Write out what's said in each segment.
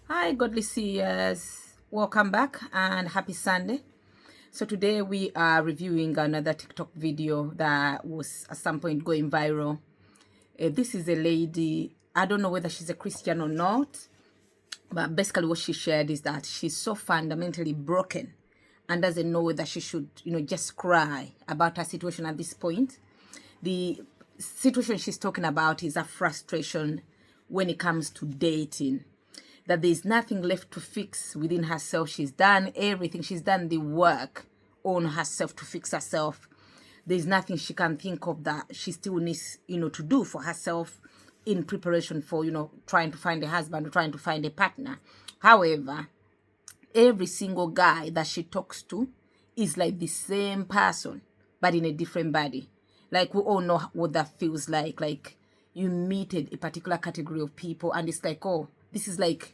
Hi, godly seers. Welcome back and happy Sunday. So today we are reviewing another TikTok video that was at some point going viral. This is a lady, I don't know whether she's a Christian or not, but basically what she shared is that she's so fundamentally broken and doesn't know whether she should, just cry about her situation at this point. The situation she's talking about is a frustration when it comes to dating, that there's nothing left to fix within herself. She's done everything. She's done the work on herself to fix herself. There's nothing she can think of that she still needs, to do for herself in preparation for, trying to find a husband or trying to find a partner. However, every single guy that she talks to is like the same person, but in a different body. Like, we all know what that feels like. Like, you meet a particular category of people and it's like, oh, this is like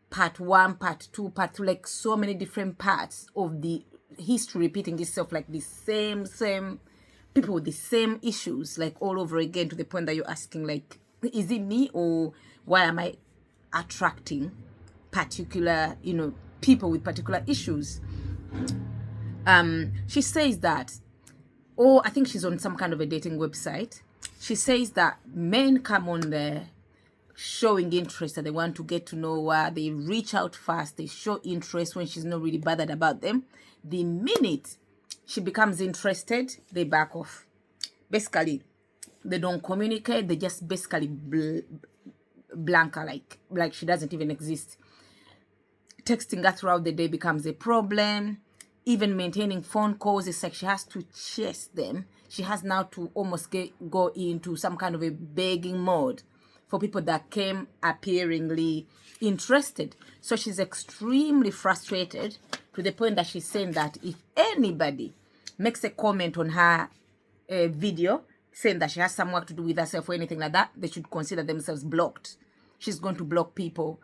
part one, part two, part three, like so many different parts of the history repeating itself, like the same people with the same issues, like all over again, to the point that you're asking, like, is it me, or why am I attracting particular, people with particular issues? She says that, I think she's on some kind of a dating website. She says that men come on there showing interest, that they want to get to know her. They reach out fast. They show interest when she's not really bothered about them. The minute she becomes interested, they back off. Basically, they don't communicate. They just basically blank her, like she doesn't even exist. Texting her throughout the day becomes a problem. Even maintaining phone calls, it's like she has to chase them. She has now to almost go into some kind of a begging mode for people that came appearingly interested. So she's extremely frustrated, to the point that she's saying that if anybody makes a comment on her video saying that she has some work to do with herself or anything like that, they should consider themselves blocked. She's going to block people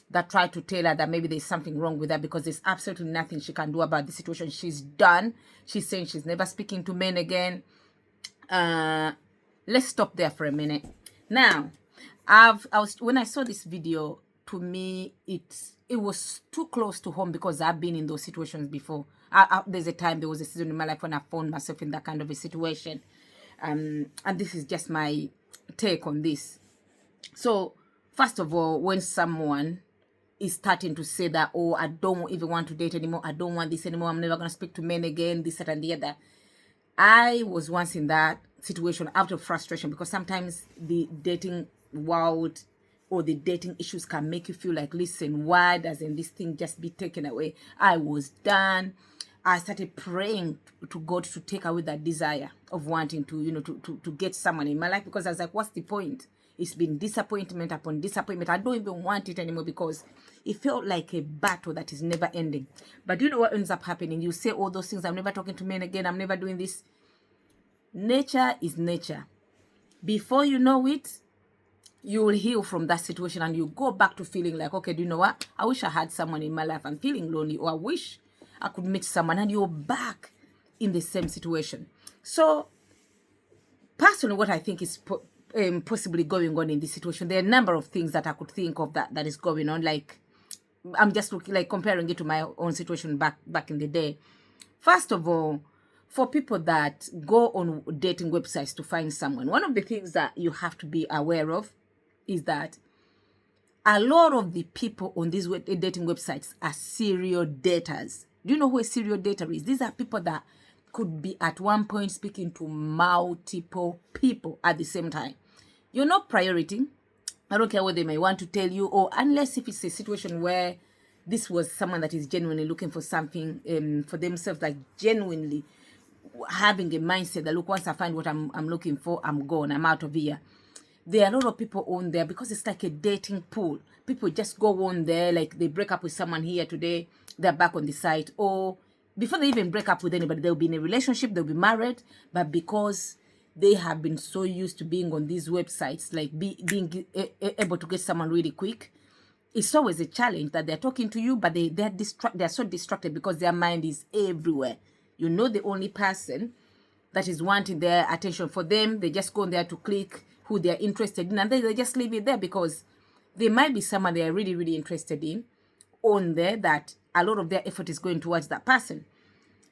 that try to tell her that maybe there's something wrong with her, because there's absolutely nothing she can do about the situation. She's done. She's saying she's never speaking to men again. Let's stop there for a minute. Now, when I saw this video, to me, it was too close to home, because I've been in those situations before. There was a season in my life when I found myself in that kind of a situation. And this is just my take on this. So, first of all, when someone is starting to say that, oh, I don't even want to date anymore, I don't want this anymore, I'm never going to speak to men again, this, that, and the other. I was once in that situation out of frustration, because sometimes the dating world or the dating issues can make you feel like, listen, why doesn't this thing just be taken away? I was done. I started praying to God to take away that desire of wanting to, to get someone in my life, because I was like, what's the point? It's been disappointment upon disappointment. I don't even want it anymore, because it felt like a battle that is never ending. But do you know what ends up happening? You say all those things, I'm never talking to men again, I'm never doing this. Nature is nature. Before you know it, you will heal from that situation and you go back to feeling like, okay, do you know what? I wish I had someone in my life. I'm feeling lonely, or I wish I could meet someone, and you're back in the same situation. So, personally, what I think is possibly going on in this situation, there are a number of things that I could think of that is going on. Like, I'm just looking, like, comparing it to my own situation back in the day. First of all, for people that go on dating websites to find someone, one of the things that you have to be aware of is that a lot of the people on these dating websites are serial daters. Do you know who a serial dater is? These are people that could be at one point speaking to multiple people at the same time. You're not priority. I don't care what they may want to tell you, or unless if it's a situation where this was someone that is genuinely looking for something for themselves, like genuinely having a mindset that, look, once I find what I'm looking for, I'm gone, I'm out of here. There are a lot of people on there because it's like a dating pool. People just go on there, like they break up with someone here today, they're back on the site, or before they even break up with anybody, they'll be in a relationship, they'll be married, but because they have been so used to being on these websites, like being able to get someone really quick, it's always a challenge that they're talking to you, but they're so distracted because their mind is everywhere. You know, the only person that is wanting their attention for them, they just go there to click who they're interested in, and then they just leave it there because there might be someone they are really, really interested in on there that a lot of their effort is going towards that person.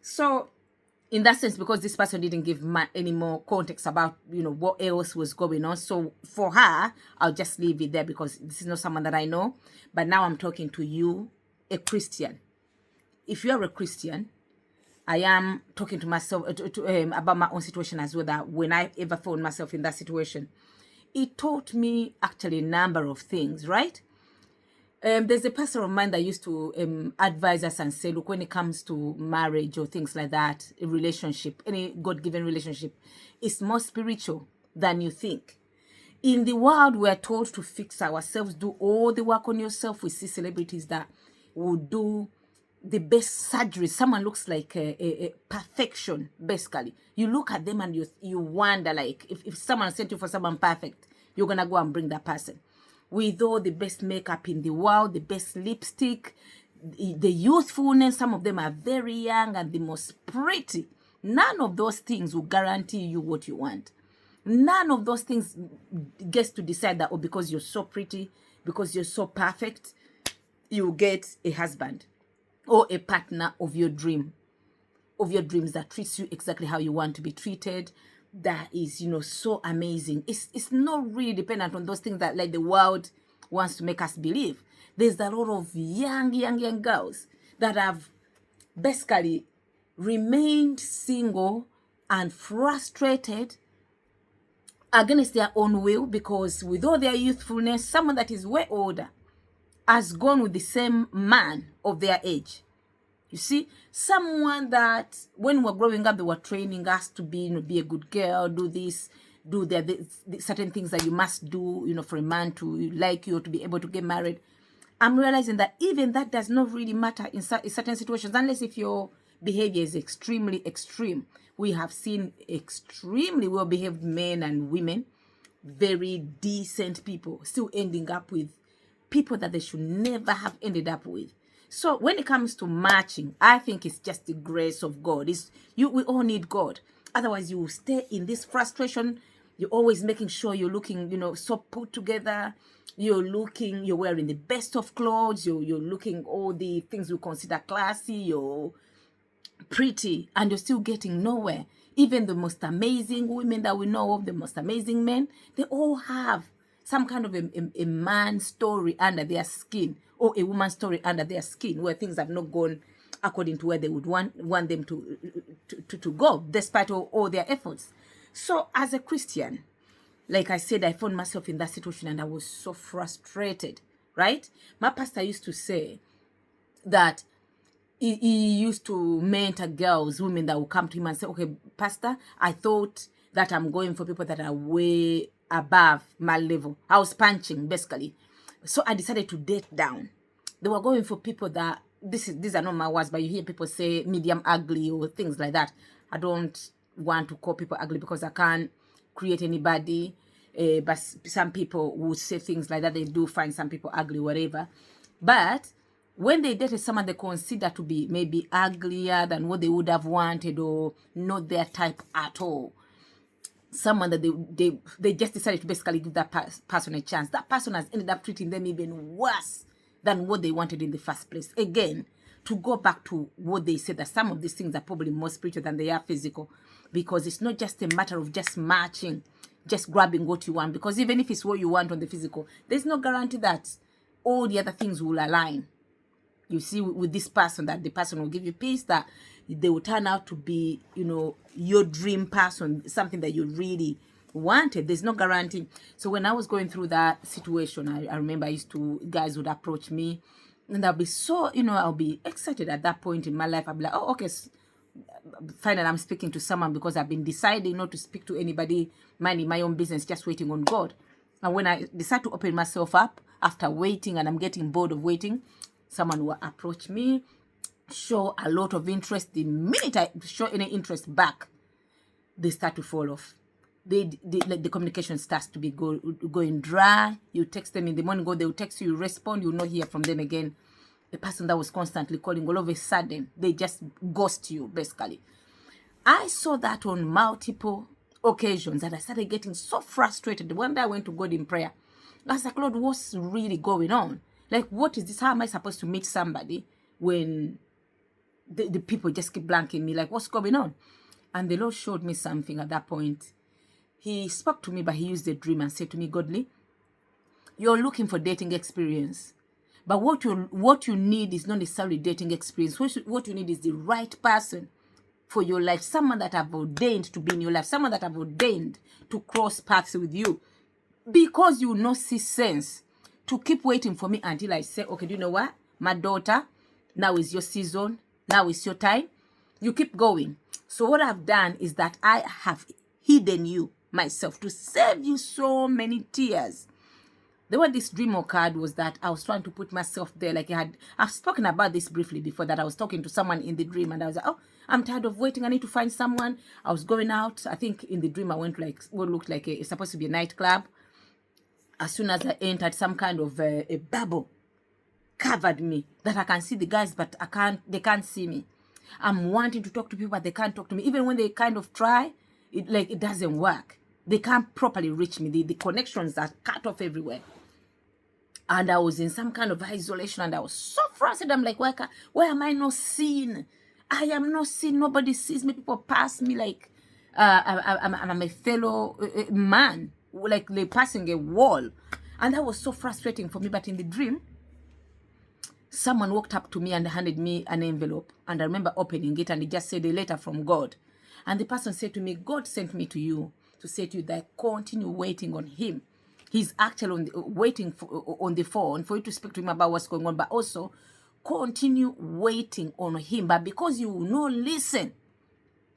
So in that sense, because this person didn't give any more context about, what else was going on. So for her, I'll just leave it there because this is not someone that I know. But now I'm talking to you, a Christian. If you are a Christian, I am talking to myself about my own situation as well, that when I ever found myself in that situation, it taught me actually a number of things, right? There's a pastor of mine that used to advise us and say, look, when it comes to marriage or things like that, a relationship, any God-given relationship, it's more spiritual than you think. In the world, we're told to fix ourselves, do all the work on yourself. We see celebrities that will do the best surgery. Someone looks like a perfection, basically. You look at them and you wonder, like, if someone sent you for someone perfect, you're going to go and bring that person. With all the best makeup in the world, the best lipstick, the youthfulness, some of them are very young and the most pretty. None of those things will guarantee you what you want. None of those things gets to decide that, because you're so pretty, because you're so perfect, you get a husband or a partner of your dreams that treats you exactly how you want to be treated, that is, so amazing. It's not really dependent on those things that, like, the world wants to make us believe. There's a lot of young girls that have basically remained single and frustrated against their own will, because with all their youthfulness, someone that is way older has gone with the same man of their age. You see, someone that when we're growing up, they were training us to be a good girl, do this, do the certain things that you must do, for a man to like you or to be able to get married. I'm realizing that even that does not really matter in certain situations, unless if your behavior is extremely extreme. We have seen extremely well-behaved men and women, very decent people, still ending up with people that they should never have ended up with. So when it comes to matching, I think it's just the grace of God. We all need God. Otherwise, you will stay in this frustration. You're always making sure you're looking, so put together. You're wearing the best of clothes. You're looking all the things we consider classy. You're pretty, and you're still getting nowhere. Even the most amazing women that we know of, the most amazing men, they all have some kind of a man story under their skin, or a woman story under their skin, where things have not gone according to where they would want them to go, despite all their efforts. So as a Christian, like I said, I found myself in that situation and I was so frustrated, right? My pastor used to say that he used to mentor girls, women that would come to him and say, okay, pastor, I thought that I'm going for people that are way above my level. I was punching, basically. So I decided to date down. They were going for people that, these are not my words, but you hear people say medium ugly or things like that. I don't want to call people ugly because I can't create anybody. But some people would say things like that. They do find some people ugly, whatever. But when they dated someone they consider to be maybe uglier than what they would have wanted, or not their type at all, someone that they just decided to basically give that person a chance, that person has ended up treating them even worse than what they wanted in the first place. Again, to go back to what they said, that some of these things are probably more spiritual than they are physical, because it's not just a matter of just matching, just grabbing what you want, because even if it's what you want on the physical, there's no guarantee that all the other things will align. You see, with this person, that the person will give you peace, that they will turn out to be, your dream person, something that you really wanted. There's no guarantee. So when I was going through that situation, I remember guys would approach me, and I'll be so, I'll be excited at that point in my life. I'll be like, oh, okay, fine, I'm speaking to someone, because I've been deciding not to speak to anybody, minding my own business, just waiting on God. And when I decide to open myself up after waiting, and I'm getting bored of waiting, someone will approach me, show a lot of interest. The minute I show any interest back, they start to fall off. The communication starts to be going dry. You text them in the morning, they will text you, respond, you'll not hear from them again. The person that was constantly calling, all of a sudden, they just ghost you, basically. I saw that on multiple occasions, and I started getting so frustrated. One day I went to God in prayer, I was like, Lord, what's really going on? Like, what is this? How am I supposed to meet somebody when the people just keep blanking me? Like, what's going on? And the Lord showed me something at that point. He spoke to me, but he used a dream and said to me, Godly, you're looking for dating experience. But what you need is not necessarily dating experience. What you need is the right person for your life. Someone that have ordained to be in your life. Someone that have ordained to cross paths with you. Because you will not see sense to keep waiting for me until I say, okay, do you know what? My daughter, now is your season. Now is your time. You keep going. So what I've done is that I have hidden you myself to save you so many tears. The way this dream occurred was that I was trying to put myself there. Like I've spoken about this briefly before, that I was talking to someone in the dream and I was like, oh, I'm tired of waiting. I need to find someone. I was going out. I think in the dream I went to like what looked like it's supposed to be a nightclub. As soon as I entered, some kind of a bubble covered me that I can see the guys, but they can't see me. I'm wanting to talk to people, but they can't talk to me. Even when they kind of try, it doesn't work. They can't properly reach me. The connections are cut off everywhere. And I was in some kind of isolation and I was so frustrated. I'm like, why am I not seen? I am not seen. Nobody sees me. People pass me like I'm a fellow man, like they're passing a wall. And that was so frustrating for me. But in the dream, someone walked up to me and handed me an envelope. And I remember opening it and it just said a letter from God. And the person said to me, God sent me to you to say to you that continue waiting on him. He's actually waiting on the phone for you to speak to him about what's going on, but also continue waiting on him. But because you will not listen,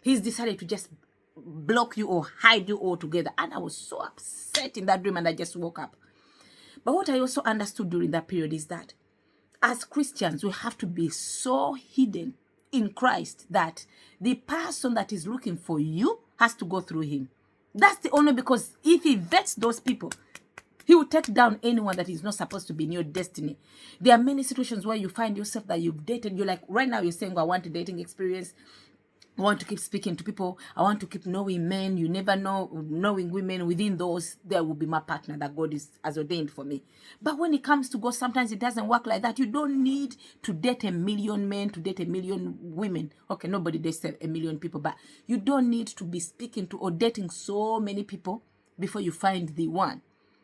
he's decided to just block you or hide you altogether. And I was so upset in that dream and I just woke up. But what I also understood during that period is that as Christians, we have to be so hidden in Christ that the person that is looking for you has to go through him. That's the only, because if he vets those people, he will take down anyone that is not supposed to be in your destiny. There are many situations where you find yourself that you've dated. You're like, right now you're saying, I want a dating experience. I want to keep speaking to people. I want to keep knowing men. You never know, knowing women. Within those, there will be my partner that God has ordained for me. But when it comes to God, sometimes it doesn't work like that. You don't need to date 1 million men, to date 1 million women. Okay, nobody dates 1 million people, but you don't need to be speaking to or dating so many people before you find the one.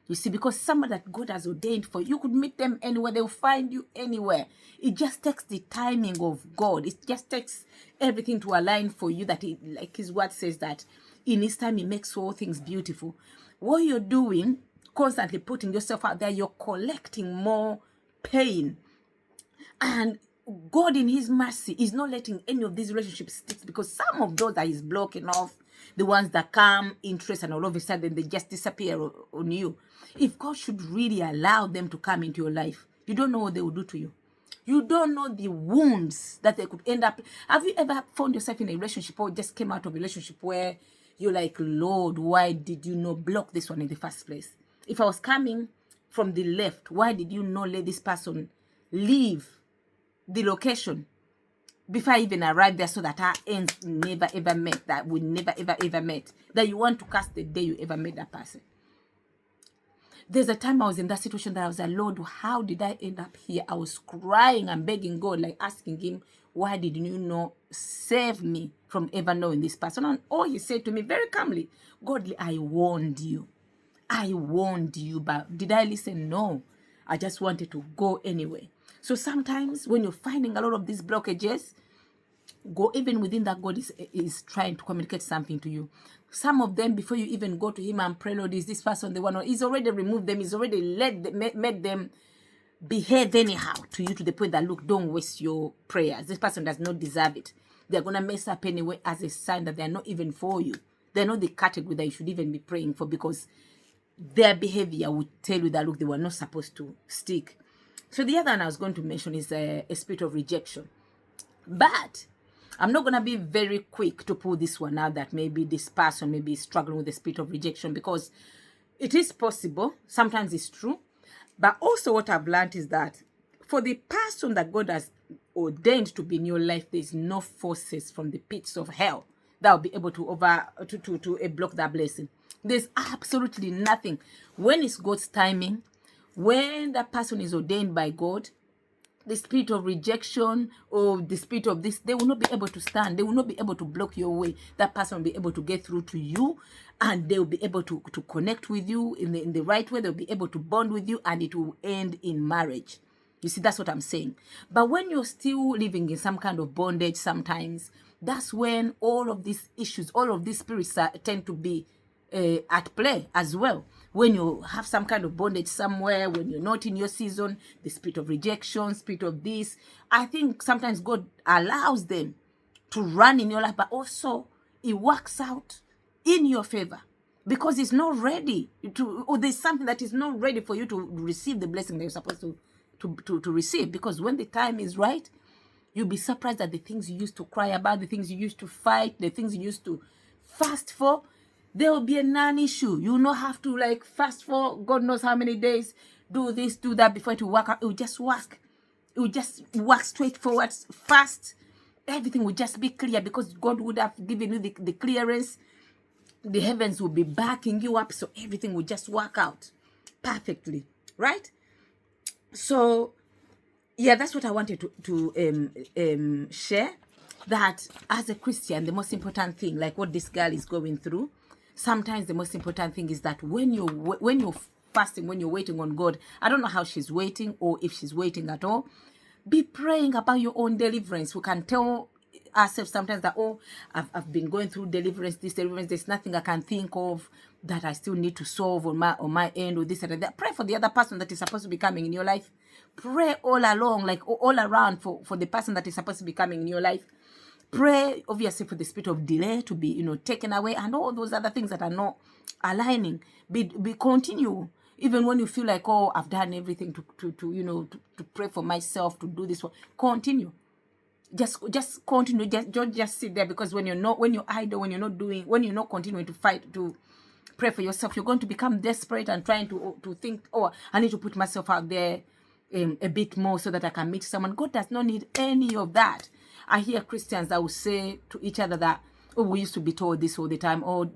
You see, because someone that God has ordained for you, could meet them anywhere. They'll find you anywhere. It just takes the timing of God. It just takes everything to align for you, that like his word says that in his time he makes all things beautiful. What you're doing, constantly putting yourself out there, you're collecting more pain. And God in his mercy is not letting any of these relationships stick, because some of those that he's blocking off, the ones that come interest and all of a sudden they just disappear on you. If God should really allow them to come into your life, you don't know what they will do to you. You don't know the wounds that they could end up. Have you ever found yourself in a relationship or just came out of a relationship where you're like, Lord, why did you not block this one in the first place? If I was coming from the left, why did you not let this person leave the location before I even arrived there, so that our ends never ever met, that we never ever met, that you want to cast the day you ever met that person? There's a time I was in that situation that I was like, Lord, how did I end up here? I was crying and begging God, like asking him, why did you not save me from ever knowing this person? And all he said to me very calmly, Godly, I warned you. I warned you, but did I listen? No. I just wanted to go anyway. So sometimes when you're finding a lot of these blockages, go even within that, God is trying to communicate something to you. Some of them, before you even go to him and pray, Lord, is this person the one? Or he's already removed them. He's already made them behave anyhow to you, to the point that, look, don't waste your prayers. This person does not deserve it. They're going to mess up anyway, as a sign that they're not even for you. They're not the category that you should even be praying for, because their behavior would tell you that, look, they were not supposed to stick. So the other one I was going to mention is a spirit of rejection. But I'm not going to be very quick to pull this one out, that maybe this person may be struggling with the spirit of rejection, because it is possible. Sometimes it's true. But also what I've learned is that for the person that God has ordained to be in your life, there's no forces from the pits of hell that will be able to block that blessing. There's absolutely nothing. When it's God's timing, when that person is ordained by God, the spirit of rejection or the spirit of this, they will not be able to stand. They will not be able to block your way. That person will be able to get through to you, and they will be able to connect with you in the right way. They'll be able to bond with you, and it will end in marriage. You see, that's what I'm saying. But when you're still living in some kind of bondage sometimes, that's when all of these issues, all of these spirits tend to be at play as well. When you have some kind of bondage somewhere, when you're not in your season, the spirit of rejection, spirit of this, I think sometimes God allows them to run in your life, but also it works out in your favor because it's not ready to, or there's something that is not ready for you to receive the blessing that you're supposed to receive. Because when the time is right, you'll be surprised at the things you used to cry about, the things you used to fight, the things you used to fast for. There will be a non-issue. You will not have to like fast for God knows how many days, do this, do that before it will work out. It will just work. It will just work straightforward, fast. Everything will just be clear because God would have given you the clearance. The heavens will be backing you up, so everything will just work out perfectly, right? So yeah, that's what I wanted to share. That as a Christian, the most important thing, like what this girl is going through, sometimes the most important thing is that when you're fasting, when you're waiting on God, I don't know how she's waiting or if she's waiting at all, be praying about your own deliverance. We can tell ourselves sometimes that, oh, I've been going through deliverance, this deliverance, there's nothing I can think of that I still need to solve on my end, or this and that. Pray for the other person that is supposed to be coming in your life. Pray all along, like all around for the person that is supposed to be coming in your life. Pray, obviously, for the spirit of delay to be, taken away, and all those other things that are not aligning. Be continue, even when you feel like, oh, I've done everything to pray for myself, to do this one. Continue. Just continue. Just sit there, because when you're idle, when you're not continuing to fight to pray for yourself, you're going to become desperate and trying to think, oh, I need to put myself out there a bit more so that I can meet someone. God does not need any of that. I hear Christians that will say to each other that, oh, we used to be told this all the time, oh,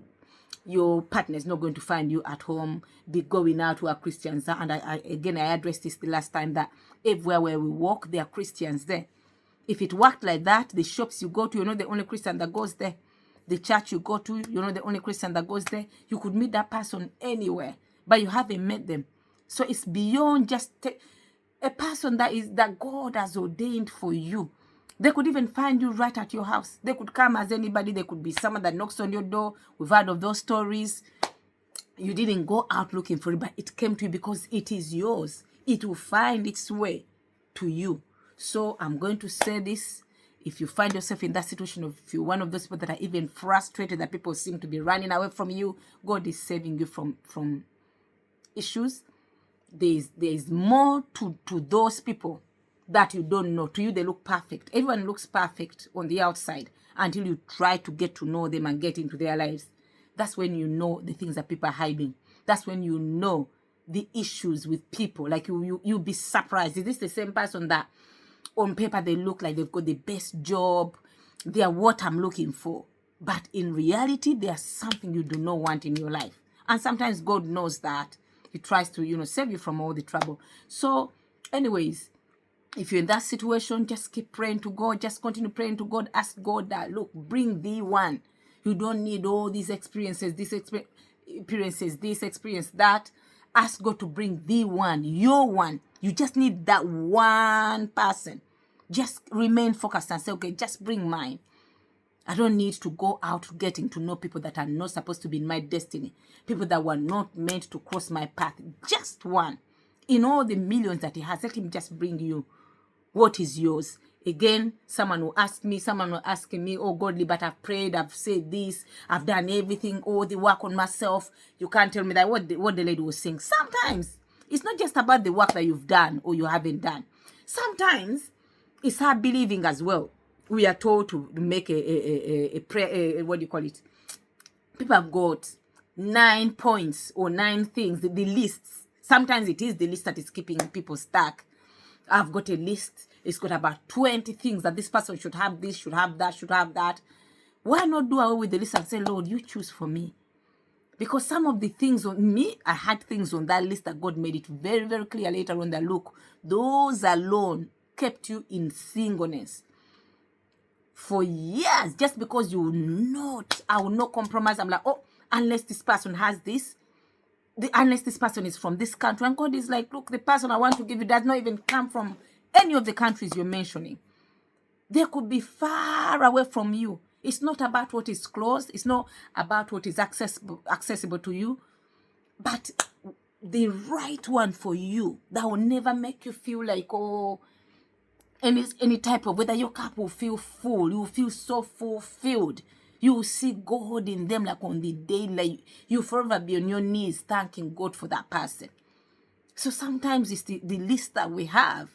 your partner is not going to find you at home, be going out. Who are Christians. And I addressed this the last time, that everywhere where we walk, there are Christians there. If it worked like that, the shops you go to, you're not the only Christian that goes there. The church you go to, you're not the only Christian that goes there. You could meet that person anywhere, but you haven't met them. So it's beyond just a person that God has ordained for you. They could even find you right at your house. They could come as anybody. They could be someone that knocks on your door. We've heard of those stories. You didn't go out looking for it, but it came to you because it is yours. It will find its way to you. So I'm going to say this. If you find yourself in that situation, if you're one of those people that are even frustrated that people seem to be running away from you, God is saving you from issues. There is more to those people that you don't know. To you, they look perfect. Everyone looks perfect on the outside until you try to get to know them and get into their lives. That's when you know the things that people are hiding. That's when you know the issues with people. Like you'll be surprised. Is this the same person that on paper they look like they've got the best job? They are what I'm looking for. But in reality, there's something you do not want in your life. And sometimes God knows that. He tries to, save you from all the trouble. So, anyways, if you're in that situation, just keep praying to God. Just continue praying to God. Ask God that, look, bring the one. You don't need all these experiences, this experience, that. Ask God to bring the one, your one. You just need that one person. Just remain focused and say, okay, just bring mine. I don't need to go out getting to know people that are not supposed to be in my destiny. People that were not meant to cross my path. Just one. In all the millions that he has, let him just bring you what is yours. Again, someone will ask me, oh, Godly, but I've prayed, I've said this, I've done everything, all the work on myself. You can't tell me that what the lady was saying. Sometimes it's not just about the work that you've done or you haven't done. Sometimes it's her believing as well. We are told to make a prayer, what do you call it? People have got 9 points or 9 things, the lists. Sometimes it is the list that is keeping people stuck. I've got a list. It's got about 20 things that this person should have this, should have that, should have that. Why not do away with the list and say, Lord, you choose for me? Because some of the things on me, I had things on that list that God made it very, very clear later on that, look, those alone kept you in singleness for years, just because I will not compromise. I'm like, oh, unless this person has this, unless this person is from this country. And God is like, look, the person I want to give you does not even come from any of the countries you're mentioning. They could be far away from you. It's not about what is close. It's not about what is accessible to you, but the right one for you that will never make you feel like, oh, any type of, whether your cup will feel full, you will feel so fulfilled. You will see God in them like on the day, like you forever be on your knees thanking God for that person. So sometimes it's the list that we have.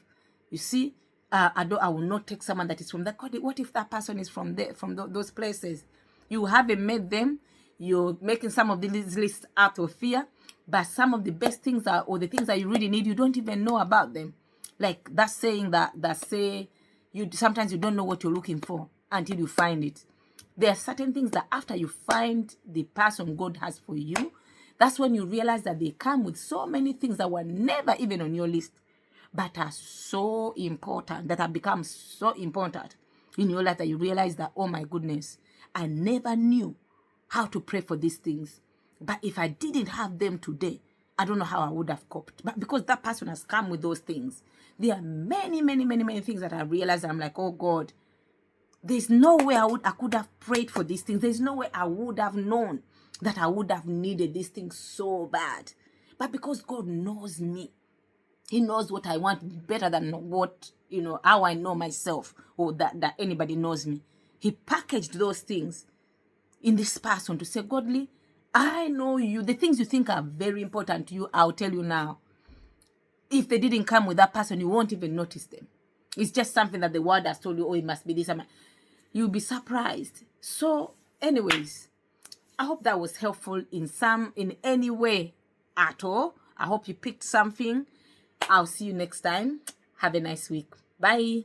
You see, I will not take someone that is from that country. What if that person is from there, from those places? You haven't met them. You're making some of these lists out of fear, but some of the best things are, or the things that you really need, you don't even know about them. Like that saying that say you sometimes you don't know what you're looking for until you find it. There are certain things that after you find the person God has for you, that's when you realize that they come with so many things that were never even on your list, but are so important, that have become so important in your life that you realize that, oh my goodness, I never knew how to pray for these things. But if I didn't have them today, I don't know how I would have coped. But because that person has come with those things, there are many, many, many, many things that I realized that I'm like, oh God, there's no way I could have prayed for these things. There's no way I would have known that I would have needed these things so bad. But because God knows me, He knows what I want better than what, how I know myself, or that anybody knows me. He packaged those things in this person to say, Godly, I know you. The things you think are very important to you, I'll tell you now. If they didn't come with that person, you won't even notice them. It's just something that the world has told you, oh, it must be this. You'll be surprised. So, anyways, I hope that was helpful in any way at all. I hope you picked something. I'll see you next time. Have a nice week. Bye.